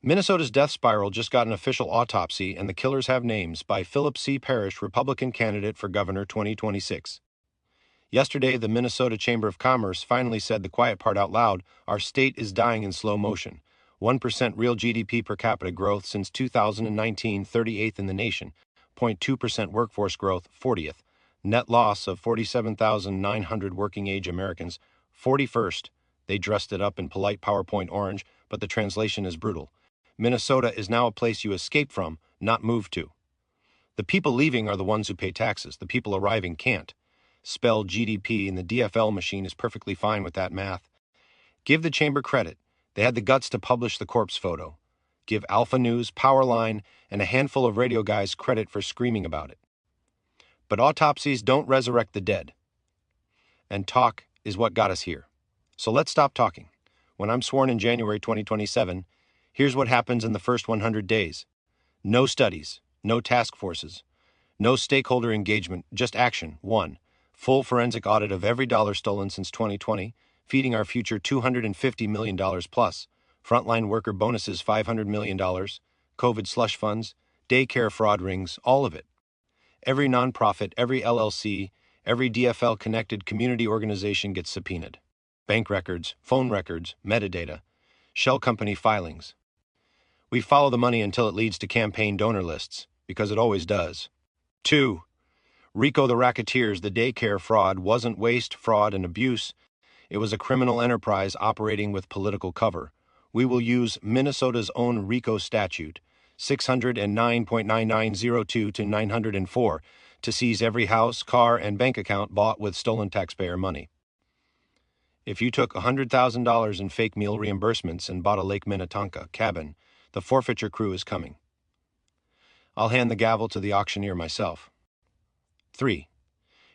Minnesota's death spiral just got an official autopsy, and the killers have names by Phillip C. Parrish, Republican candidate for governor 2026. Yesterday, the Minnesota Chamber of Commerce finally said the quiet part out loud: our state is dying in slow motion. 1% real GDP per capita growth since 2019, 38th in the nation. 0.2% workforce growth, 40th. Net loss of 47,900 working-age Americans, 41st. They dressed it up in polite PowerPoint orange, but the translation is brutal. Minnesota is now a place you escape from, not move to. The people leaving are the ones who pay taxes. The people arriving can't. Spell GDP, and the DFL machine is perfectly fine with that math. Give the chamber credit. They had the guts to publish the corpse photo. Give Alpha News, Powerline, and a handful of radio guys credit for screaming about it. But autopsies don't resurrect the dead. And talk is what got us here. So let's stop talking. When I'm sworn in January 2027, here's what happens in the first 100 days. No studies, no task forces, no stakeholder engagement, just action. 1. Full forensic audit of every dollar stolen since 2020, feeding our future $250 million plus. Frontline worker bonuses $500 million, COVID slush funds, daycare fraud rings, all of it. Every nonprofit, every LLC, every DFL-connected community organization gets subpoenaed. Bank records, phone records, metadata, shell company filings. We follow the money until it leads to campaign donor lists, because it always does. 2. RICO the racketeers. The daycare fraud wasn't waste, fraud, and abuse. It was a criminal enterprise operating with political cover. We will use Minnesota's own RICO statute, 609.9902 to 904, to seize every house, car, and bank account bought with stolen taxpayer money. If you took $100,000 in fake meal reimbursements and bought a Lake Minnetonka cabin, the forfeiture crew is coming. I'll hand the gavel to the auctioneer myself. 3.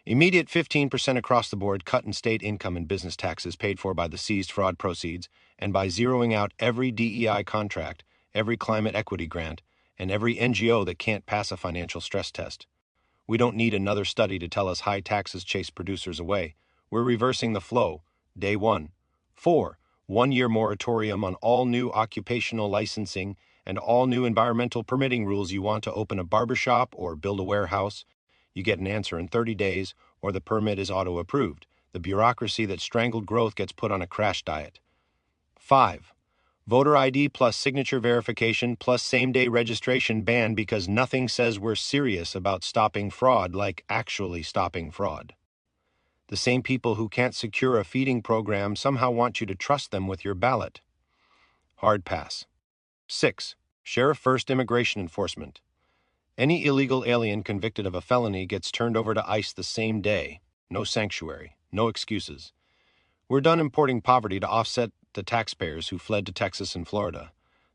Immediate 15% across the board cut in state income and business taxes paid for by the seized fraud proceeds, and by zeroing out every DEI contract, every climate equity grant, and every NGO that can't pass a financial stress test. We don't need another study to tell us high taxes chase producers away. We're reversing the flow. Day 1. 4. 1-year moratorium on all new occupational licensing and all new environmental permitting rules. You want to open a barbershop or build a warehouse? You get an answer in 30 days, or the permit is auto-approved. The bureaucracy that strangled growth gets put on a crash diet. 5. Voter ID plus signature verification plus same-day registration ban, because nothing says we're serious about stopping fraud like actually stopping fraud. The same people who can't secure a feeding program somehow want you to trust them with your ballot. Hard pass. 6. Sheriff first immigration enforcement. Any illegal alien convicted of a felony gets turned over to ICE the same day. No sanctuary, no excuses. We're done importing poverty to offset the taxpayers who fled to Texas and Florida.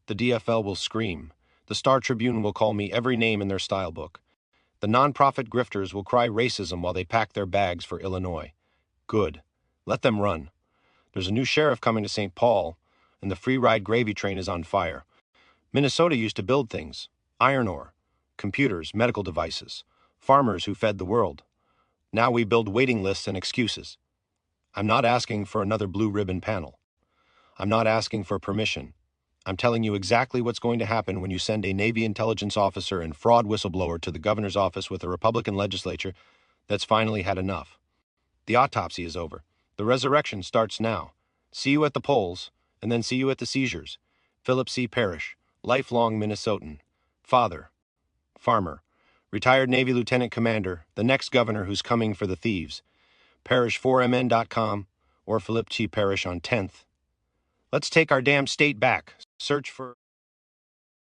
The DFL will scream. The Star Tribune will call me every name in their style book. The nonprofit grifters will cry racism while they pack their bags for Illinois. Good. Let them run. There's a new sheriff coming to St. Paul, and the free ride gravy train is on fire. Minnesota used to build things. Iron ore, computers, medical devices, farmers who fed the world. Now we build waiting lists and excuses. I'm not asking for another blue ribbon panel. I'm not asking for permission. I'm telling you exactly what's going to happen when you send a Navy intelligence officer and fraud whistleblower to the governor's office with a Republican legislature that's finally had enough. The autopsy is over. The resurrection starts now. See you at the polls, and then see you at the seizures. Phillip C. Parrish, lifelong Minnesotan. Father. Farmer. Retired Navy Lieutenant Commander, the next governor who's coming for the thieves. Parrish4mn.com or Phillip T. Parrish on 10th. Let's take our damn state back. Search for